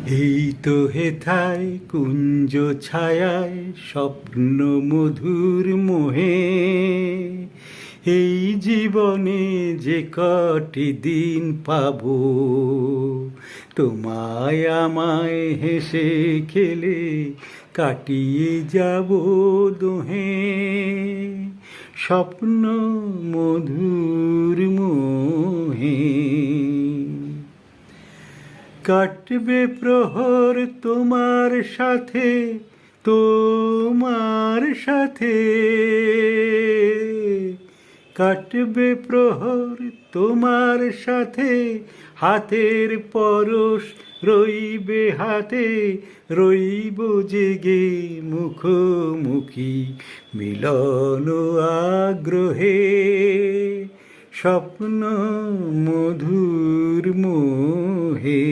এই তো হেথায় কুঞ্জ ছায়ায় স্বপ্ন মধুর মোহে, এই জীবনে যে কটি দিন পাবো, তোমায় আমায় হেসে খেলে কাটিয়ে যাব দোহে। স্বপ্ন মধুর মোহে কাটবে প্রহর তোমার সাথে, তোমার সাথে কাটবে প্রহর তোমার সাথে। হাতের পরশ রইবে হাতে, রইব জেগে মুখোমুখি মিলন আগ্রহে। স্বপ্ন মধুর মোহে।